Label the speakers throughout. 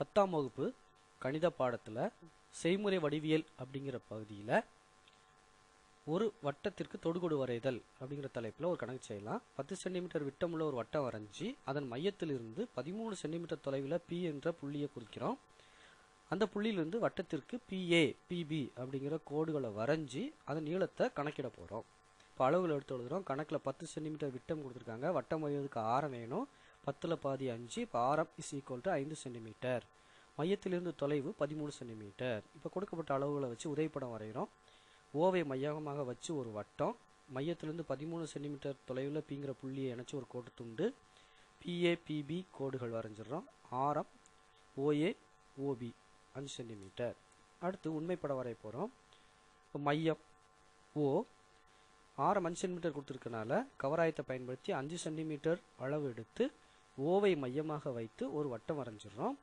Speaker 1: 10ஆம் வகுப்பு கணித பாடத்தில் செய்முறை வடிவியல் அப்படிங்கிற பகுதியில் ஒரு வட்டத்திற்கு தொடுகோடு வரைதல் அப்படிங்கிற தலைப்பில் ஒரு கணக்கு செய்யலாம். 10 சென்டிமீட்டர் விட்டமுள்ள ஒரு வட்டம் வரைஞ்சி அதன் மையத்திலிருந்து 13 சென்டிமீட்டர் தொலைவில் P என்ற புள்ளியை குறிக்கிறோம். அந்த புள்ளியிலிருந்து வட்டத்திற்கு PA, PB அப்படிங்கிற கோடுகளை வரைஞ்சி அதன் நீளத்தை கணக்கிட போகிறோம். இப்போ அளவுகள் எடுத்து எழுதுகிறோம். கணக்கில் 10 சென்டிமீட்டர் விட்டம் கொடுத்துருக்காங்க. வட்டம் வரைவதற்கு ஆரம் வேணும். 10ல் பாதி 5. இப்போ ஆரம் இஸ் ஈக்குவல் டு 5 சென்டிமீட்டர். மையத்திலிருந்து தொலைவு 13 சென்டிமீட்டர். இப்போ கொடுக்கப்பட்ட அளவுகளை வச்சு உதவிப்படம் வரைகிறோம். ஓவை மையமாக வச்சு ஒரு வட்டம், மையத்திலிருந்து 13 சென்டிமீட்டர் தொலைவில் பிங்கிற புள்ளியை இணைச்சி ஒரு கோட்டு துண்டு, PA, PB கோடுகள் வரைஞ்சிடறோம். ஆரம் OA, OB 5 சென்டிமீட்டர். அடுத்து உண்மைப்படம் வரைய போகிறோம். இப்போ மையம் O, ஆரம் 5 சென்டிமீட்டர் கொடுத்துருக்கனால கவராயத்தை பயன்படுத்தி 5 சென்டிமீட்டர் அளவு எடுத்து ஓவை மையமாக வைத்து ஒரு வட்டம் வரைஞ்சிடறோம்.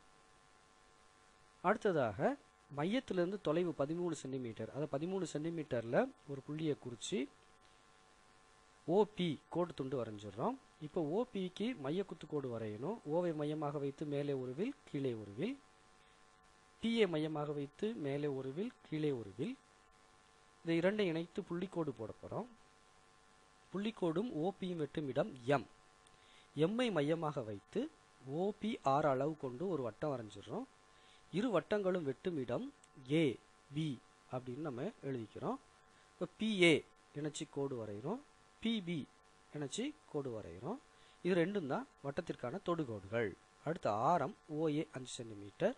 Speaker 1: அடுத்ததாக மையத்திலிருந்து தொலைவு 13 சென்டிமீட்டர், அதை 13 சென்டிமீட்டரில் ஒரு புள்ளியை குறித்து OP கோடு துண்டு வரைஞ்சிடறோம். இப்போ OPக்கு மையக்குத்து கோடு வரையணும். ஓவை மையமாக வைத்து மேலே ஒரு வில், கீழே ஒரு வில். PA மையமாக வைத்து மேலே ஒரு வில், கீழே ஒரு வில். இதை இரண்டை இணைத்து புள்ளிக்கோடு போட போகிறோம். புள்ளிக்கோடும் OPயும் வெட்டும் இடம் M. எம்ஐ மையமாக வைத்து OP 6 அளவு கொண்டு ஒரு வட்டம் வரைஞ்சிடறோம். இரு வட்டங்களும் வெட்டும் இடம் A, B அப்படின்னு நம்ம எழுதிக்கிறோம். இப்போ PA இணைச்சி கோடு வரைகிறோம், PB இணைச்சி கோடு வரைகிறோம். இது ரெண்டும் தான் வட்டத்திற்கான தொடுகோடுகள். அடுத்து ஆரம் OA 5 சென்டிமீட்டர்,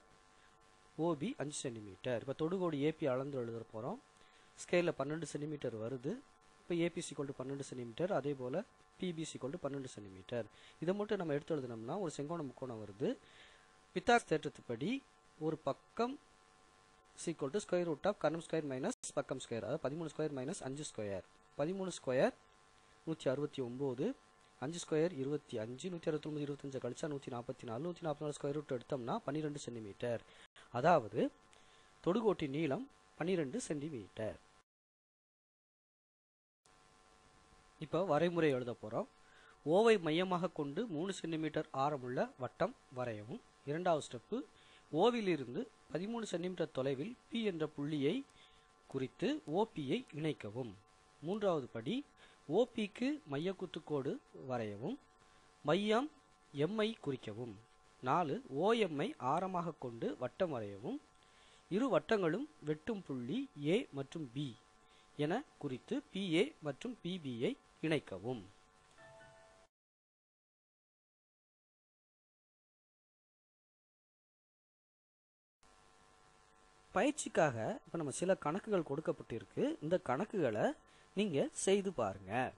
Speaker 1: OB 5 சென்டிமீட்டர். இப்போ தொடுகோடு AP அளந்து எழுத போகிறோம். ஸ்கேலில் 12 சென்டிமீட்டர் வருது. இப்போ AP = 12 சென்டிமீட்டர், அதே போல் PB = 12 சென்டிமீட்டர். இதை மட்டும் நம்ம எடுத்து எழுதினோம்னா ஒரு செங்கோண முக்கோணம் வருது. பித்தாகரஸ் தேற்றத்துப்படி ஒரு பக்கம் √√ கர்ணம் ஸ்கொயர் மைனஸ் பக்கம் ஸ்கொயர், அதாவது 13 square minus 5 square. 13 square 169, 5 square 25, 169 25 கழிச்சா 144, 144 ஸ்கொயர் ரூட் எடுத்தோம்னா 12 சென்டிமீட்டர். அதாவது தொடுகோட்டின் நீளம் 12 சென்டிமீட்டர். இப்போ வரைமுறை எழுத போகிறோம். ஓவை மையமாக கொண்டு 3 சென்டிமீட்டர் ஆரமுள்ள வட்டம் வரையவும். இரண்டாவது ஸ்டெப்பு, ஓவிலிருந்து 13 சென்டிமீட்டர் தொலைவில் P என்ற புள்ளியை குறித்து OPயை இணைக்கவும். மூன்றாவது படி, OPக்கு மையக்குத்துக்கோடு வரையவும். மையம் M ஐ குறிக்கவும். 4, OMஐ ஆரமாக கொண்டு வட்டம் வரையவும். இரு வட்டங்களும் வெட்டும் புள்ளி A மற்றும் B என குறித்து PA மற்றும் PBயை இணைக்கவும். பயிற்சிக்காக இப்போ நம்ம சில கணக்குகள் கொடுக்கப்பட்டிருக்கு. இந்த கணக்குகளை நீங்கள் செய்து பாருங்கள்.